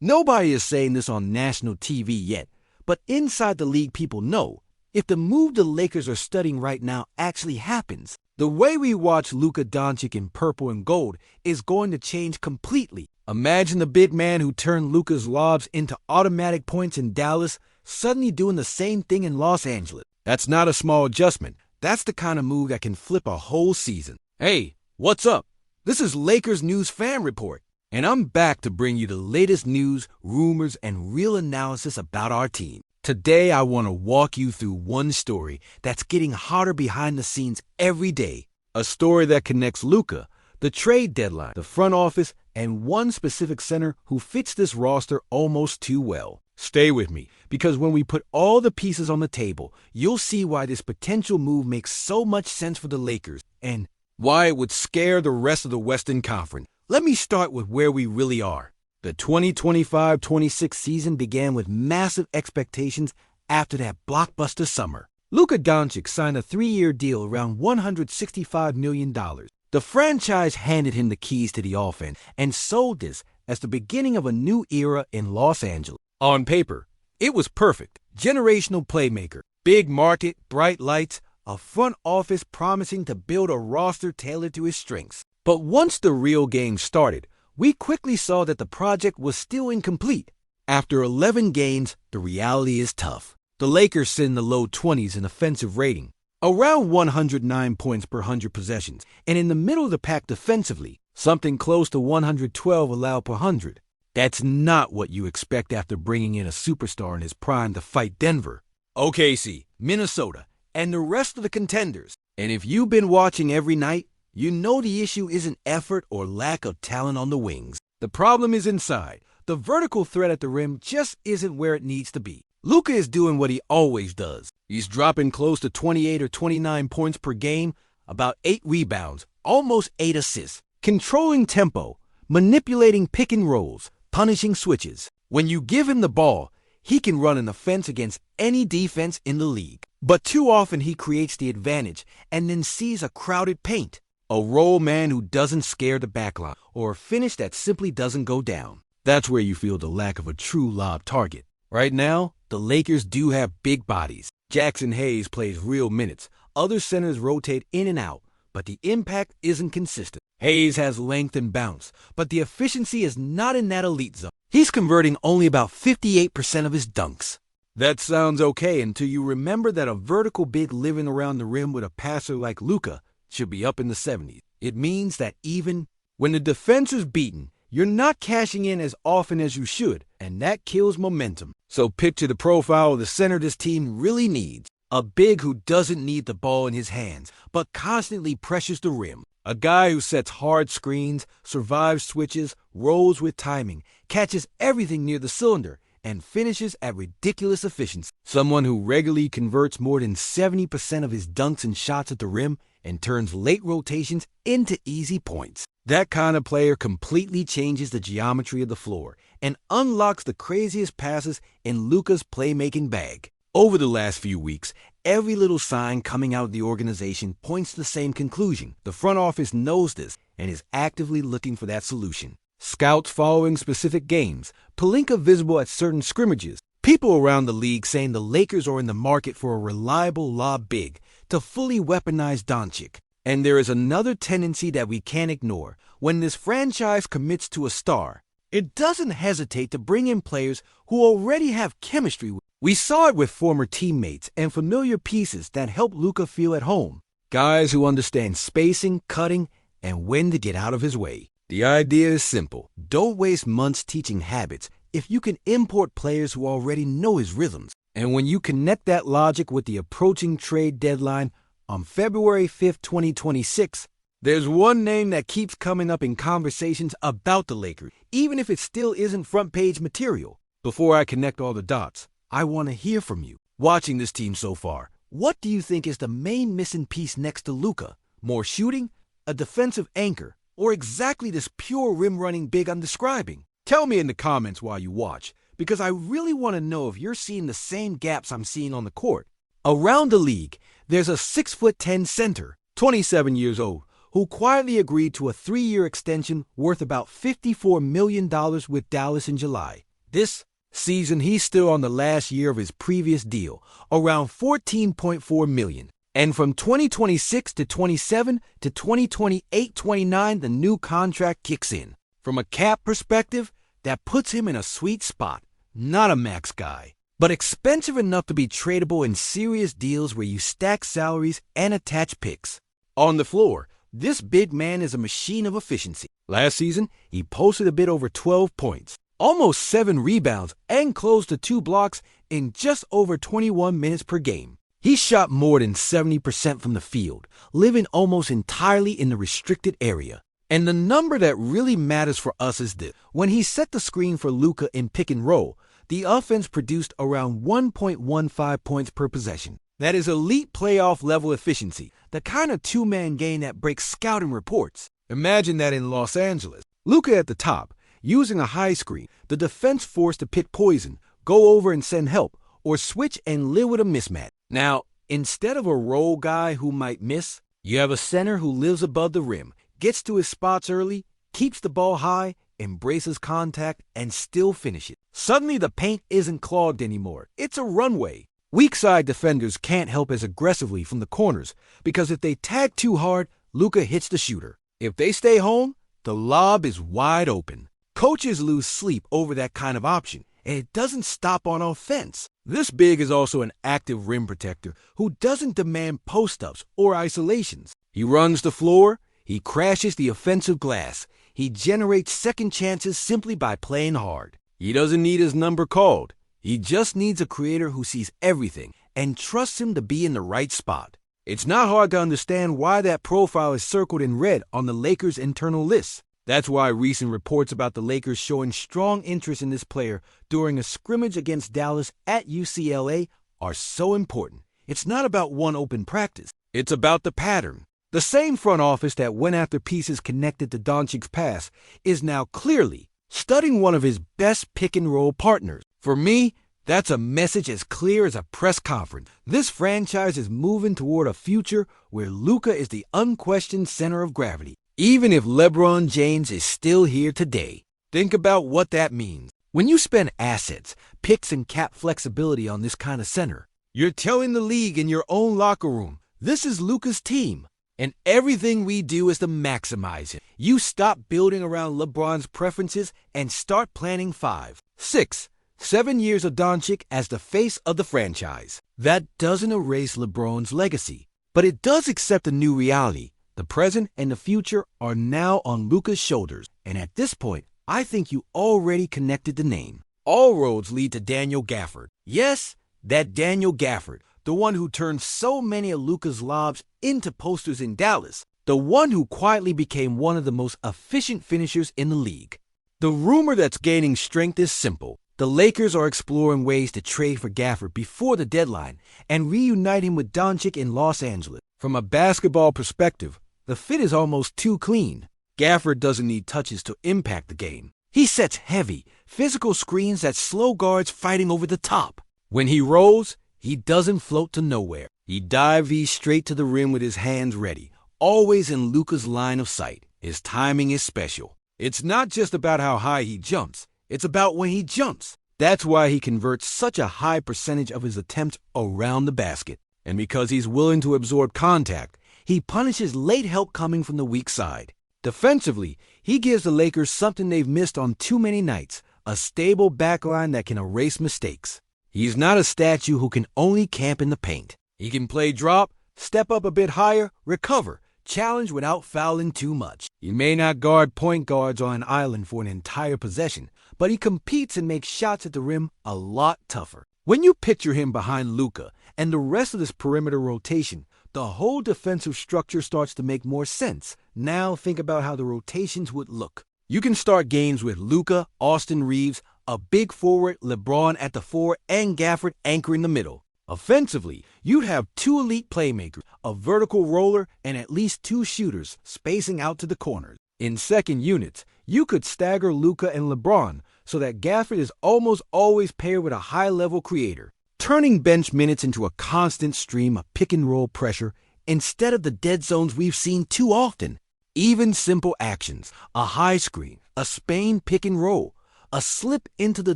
Nobody is saying this on national TV yet, but inside the league people know if the move the Lakers are studying right now actually happens, the way we watch Luka Doncic in purple and gold is going to change completely. Imagine the big man who turned Luka's lobs into automatic points in Dallas suddenly doing the same thing in Los Angeles. That's not a small adjustment. That's the kind of move that can flip a whole season. Hey, what's up? This is Lakers News Fan Report, and I'm back to bring you the latest news, rumors, and real analysis about our team. Today, I want to walk you through one story that's getting hotter behind the scenes every day. A story that connects Luka, the trade deadline, the front office, and one specific center who fits this roster almost too well. Stay with me, because when we put all the pieces on the table, you'll see why this potential move makes so much sense for the Lakers and why it would scare the rest of the Western Conference. Let me start with where we really are. The 2025-26 season began with massive expectations after that blockbuster summer. Luka Doncic signed a 3-year deal around $165 million. The franchise handed him the keys to the offense and sold this as the beginning of a new era in Los Angeles. On paper, it was perfect. Generational playmaker, big market, bright lights, a front office promising to build a roster tailored to his strengths. But once the real game started, we quickly saw that the project was still incomplete. After 11 games, the reality is tough. The Lakers sit in the low 20s in offensive rating, around 109 points per 100 possessions, and in the middle of the pack defensively, something close to 112 allowed per 100. That's not what you expect after bringing in a superstar in his prime to fight Denver, OKC, Minnesota, and the rest of the contenders. And if you've been watching every night, you know the issue isn't effort or lack of talent on the wings. The problem is inside. The vertical threat at the rim just isn't where it needs to be. Luka is doing what he always does. He's dropping close to 28 or 29 points per game, about 8 rebounds, almost 8 assists, controlling tempo, manipulating pick and rolls, punishing switches. When you give him the ball, he can run an offense against any defense in the league. But too often he creates the advantage and then sees a crowded paint. A roll man who doesn't scare the backline, or a finish that simply doesn't go down. That's where you feel the lack of a true lob target. Right now, the Lakers do have big bodies. Jackson Hayes plays real minutes. Other centers rotate in and out, but the impact isn't consistent. Hayes has length and bounce, but the efficiency is not in that elite zone. He's converting only about 58% of his dunks. That sounds okay until you remember that a vertical big living around the rim with a passer like Luka should be up in the 70s. It means that even when the defense is beaten, you're not cashing in as often as you should, and that kills momentum. So picture the profile of the center this team really needs. A big who doesn't need the ball in his hands, but constantly pressures the rim. A guy who sets hard screens, survives switches, rolls with timing, catches everything near the cylinder, and finishes at ridiculous efficiency. Someone who regularly converts more than 70% of his dunks and shots at the rim and turns late rotations into easy points. That kind of player completely changes the geometry of the floor and unlocks the craziest passes in Luka's playmaking bag. Over the last few weeks, every little sign coming out of the organization points to the same conclusion. The front office knows this and is actively looking for that solution. Scouts following specific games, Pelinka visible at certain scrimmages, people around the league saying the Lakers are in the market for a reliable lob big to fully weaponize Doncic. And there is another tendency that we can't ignore. When this franchise commits to a star, it doesn't hesitate to bring in players who already have chemistry. We saw it with former teammates and familiar pieces that help Luka feel at home. Guys who understand spacing, cutting, and when to get out of his way. The idea is simple. Don't waste months teaching habits if you can import players who already know his rhythms. And when you connect that logic with the approaching trade deadline on February 5th, 2026, there's one name that keeps coming up in conversations about the Lakers, even if it still isn't front-page material. Before I connect all the dots, I want to hear from you. Watching this team so far, what do you think is the main missing piece next to Luka? More shooting, a defensive anchor, or exactly this pure rim-running big I'm describing? Tell me in the comments while you watch, because I really want to know if you're seeing the same gaps I'm seeing on the court. Around the league, there's a 6'10" center, 27 years old, who quietly agreed to a 3-year extension worth about $54 million with Dallas in July. This season, he's still on the last year of his previous deal, around $14.4 million. And from 2026 to 27 to 2028-29, the new contract kicks in. From a cap perspective, that puts him in a sweet spot. Not a max guy, but expensive enough to be tradable in serious deals where you stack salaries and attach picks. On the floor, this big man is a machine of efficiency. Last season, he posted a bit over 12 points, almost 7 rebounds, and close to 2 blocks in just over 21 minutes per game. He shot more than 70% from the field, living almost entirely in the restricted area. And the number that really matters for us is this. When he set the screen for Luka in pick and roll, the offense produced around 1.15 points per possession. That is elite playoff level efficiency, the kind of two-man game that breaks scouting reports. Imagine that in Los Angeles. Luka at the top, using a high screen, the defense forced to pick poison, go over and send help, or switch and live with a mismatch. Now, instead of a role guy who might miss, you have a center who lives above the rim, gets to his spots early, keeps the ball high, embraces contact, and still finishes. Suddenly, the paint isn't clogged anymore. It's a runway. Weak side defenders can't help as aggressively from the corners because if they tag too hard, Luka hits the shooter. If they stay home, the lob is wide open. Coaches lose sleep over that kind of option, and it doesn't stop on offense. This big is also an active rim protector who doesn't demand post-ups or isolations. He runs the floor, he crashes the offensive glass, he generates second chances simply by playing hard. He doesn't need his number called. He just needs a creator who sees everything and trusts him to be in the right spot. It's not hard to understand why that profile is circled in red on the Lakers' internal list. That's why recent reports about the Lakers showing strong interest in this player during a scrimmage against Dallas at UCLA are so important. It's not about one open practice. It's about the pattern. The same front office that went after pieces connected to Doncic's pass is now clearly studying one of his best pick-and-roll partners. For me, that's a message as clear as a press conference. This franchise is moving toward a future where Luka is the unquestioned center of gravity. Even if LeBron James is still here today, think about what that means. When you spend assets, picks, and cap flexibility on this kind of center, you're telling the league in your own locker room, this is Luka's team, and everything we do is to maximize it. You stop building around LeBron's preferences and start planning 5, 6, 7 years of Doncic as the face of the franchise. That doesn't erase LeBron's legacy, but it does accept a new reality. The present and the future are now on Luka's shoulders, and at this point, I think you already connected the name. All roads lead to Daniel Gafford. Yes, that Daniel Gafford, the one who turned so many of Luka's lobs into posters in Dallas, the one who quietly became one of the most efficient finishers in the league. The rumor that's gaining strength is simple. The Lakers are exploring ways to trade for Gafford before the deadline and reunite him with Doncic in Los Angeles. From a basketball perspective, the fit is almost too clean. Gafford doesn't need touches to impact the game. He sets heavy, physical screens that slow guards fighting over the top. When he rolls, he doesn't float to nowhere. He dives straight to the rim with his hands ready, always in Luka's line of sight. His timing is special. It's not just about how high he jumps. It's about when he jumps. That's why he converts such a high percentage of his attempts around the basket. And because he's willing to absorb contact, he punishes late help coming from the weak side. Defensively, he gives the Lakers something they've missed on too many nights, a stable backline that can erase mistakes. He's not a statue who can only camp in the paint. He can play drop, step up a bit higher, recover, challenge without fouling too much. He may not guard point guards on an island for an entire possession, but he competes and makes shots at the rim a lot tougher. When you picture him behind Luka and the rest of this perimeter rotation, the whole defensive structure starts to make more sense. Now think about how the rotations would look. You can start games with Luka, Austin Reeves, a big forward, LeBron at the 4, and Gafford anchoring the middle. Offensively, you'd have 2 elite playmakers, a vertical roller, and at least 2 shooters spacing out to the corners. In second units, you could stagger Luka and LeBron so that Gafford is almost always paired with a high-level creator, turning bench minutes into a constant stream of pick-and-roll pressure instead of the dead zones we've seen too often. Even simple actions, a high screen, a Spain pick-and-roll, a slip into the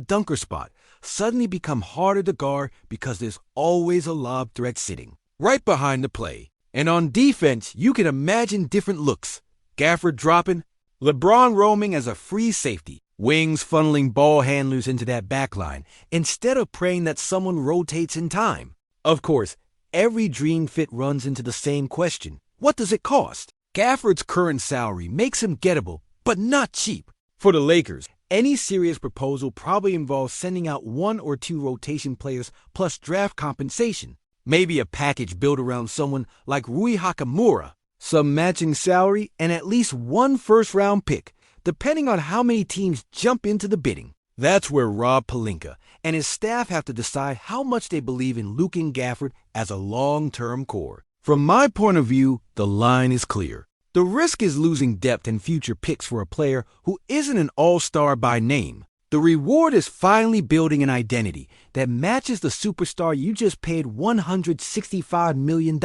dunker spot suddenly become harder to guard because there's always a lob threat sitting right behind the play. And on defense, you can imagine different looks. Gafford dropping, LeBron roaming as a free safety, wings funneling ball handlers into that backline instead of praying that someone rotates in time. Of course, every dream fit runs into the same question. What does it cost? Gafford's current salary makes him gettable, but not cheap. For the Lakers, any serious proposal probably involves sending out 1 or 2 rotation players plus draft compensation. Maybe a package built around someone like Rui Hachimura, some matching salary, and at least 1 first-round pick, depending on how many teams jump into the bidding. That's where Rob Pelinka and his staff have to decide how much they believe in Luka and Gafford as a long-term core. From my point of view, the line is clear. The risk is losing depth and future picks for a player who isn't an all-star by name. The reward is finally building an identity that matches the superstar you just paid $165 million.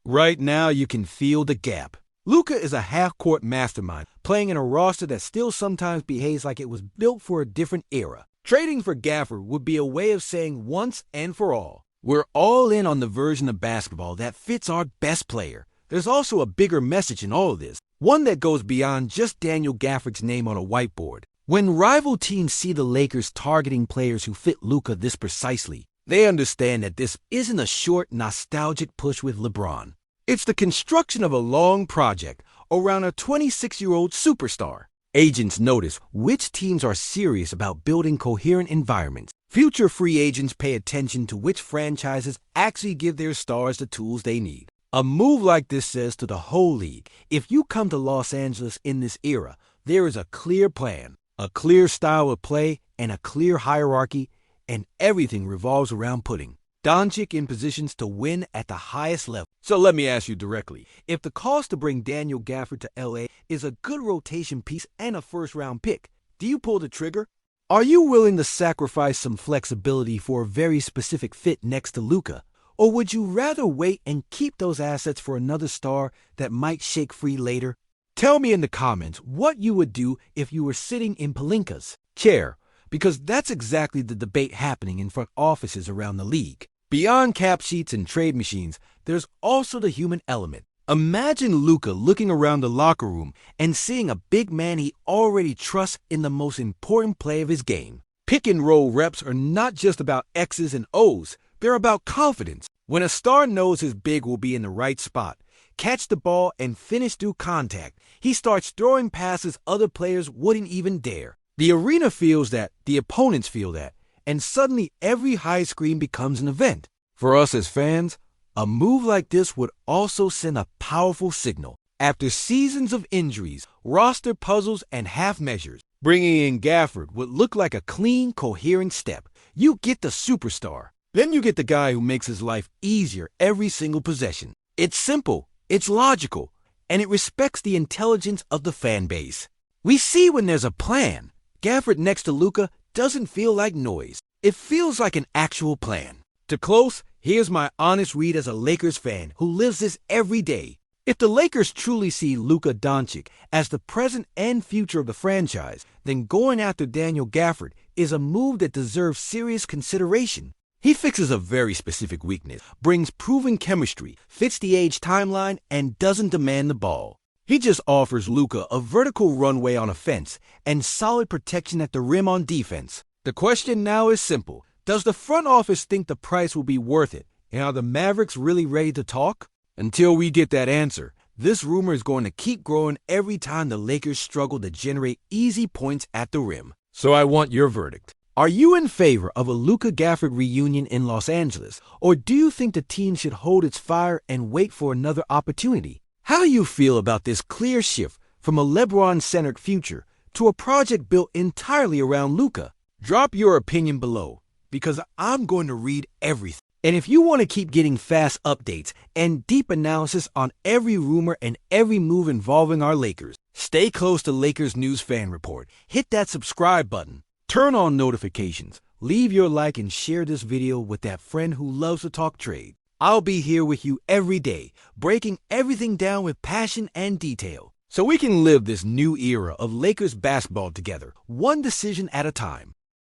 Right now, you can feel the gap. Luka is a half-court mastermind, playing in a roster that still sometimes behaves like it was built for a different era. Trading for Gafford would be a way of saying once and for all, we're all in on the version of basketball that fits our best player. There's also a bigger message in all of this, one that goes beyond just Daniel Gafford's name on a whiteboard. When rival teams see the Lakers targeting players who fit Luka this precisely, they understand that this isn't a short, nostalgic push with LeBron. It's the construction of a long project around a 26-year-old superstar. Agents notice which teams are serious about building coherent environments. Future free agents pay attention to which franchises actually give their stars the tools they need. A move like this says to the whole league, if you come to Los Angeles in this era, there is a clear plan, a clear style of play, and a clear hierarchy, and everything revolves around putting Doncic in positions to win at the highest level. So let me ask you directly, if the cost to bring Daniel Gafford to LA is a good rotation piece and a first-round pick, do you pull the trigger? Are you willing to sacrifice some flexibility for a very specific fit next to Luka? Or would you rather wait and keep those assets for another star that might shake free later? Tell me in the comments what you would do if you were sitting in Pelinka's chair, because that's exactly the debate happening in front offices around the league. Beyond cap sheets and trade machines, there's also the human element. Imagine Luka looking around the locker room and seeing a big man he already trusts in the most important play of his game. Pick and roll reps are not just about X's and O's. They're about confidence. When a star knows his big will be in the right spot, catch the ball, and finish through contact, he starts throwing passes other players wouldn't even dare. The arena feels that, the opponents feel that, and suddenly every high screen becomes an event. For us as fans, a move like this would also send a powerful signal. After seasons of injuries, roster puzzles, and half measures, bringing in Gafford would look like a clean, coherent step. You get the superstar. Then you get the guy who makes his life easier every single possession. It's simple, it's logical, and it respects the intelligence of the fan base. We see when there's a plan. Gafford next to Luka doesn't feel like noise. It feels like an actual plan. To close, here's my honest read as a Lakers fan who lives this every day. If the Lakers truly see Luka Doncic as the present and future of the franchise, then going after Daniel Gafford is a move that deserves serious consideration. He fixes a very specific weakness, brings proven chemistry, fits the age timeline, and doesn't demand the ball. He just offers Luka a vertical runway on offense and solid protection at the rim on defense. The question now is simple. Does the front office think the price will be worth it? And are the Mavericks really ready to talk? Until we get that answer, this rumor is going to keep growing every time the Lakers struggle to generate easy points at the rim. So I want your verdict. Are you in favor of a Luka Gafford reunion in Los Angeles, or do you think the team should hold its fire and wait for another opportunity? How do you feel about this clear shift from a LeBron-centered future to a project built entirely around Luka? Drop your opinion below, because I'm going to read everything. And if you want to keep getting fast updates and deep analysis on every rumor and every move involving our Lakers, stay close to Lakers News Fan Report. Hit that subscribe button. Turn on notifications, leave your like, and share this video with that friend who loves to talk trade. I'll be here with you every day, breaking everything down with passion and detail. so we can live this new era of Lakers basketball together, one decision at a time.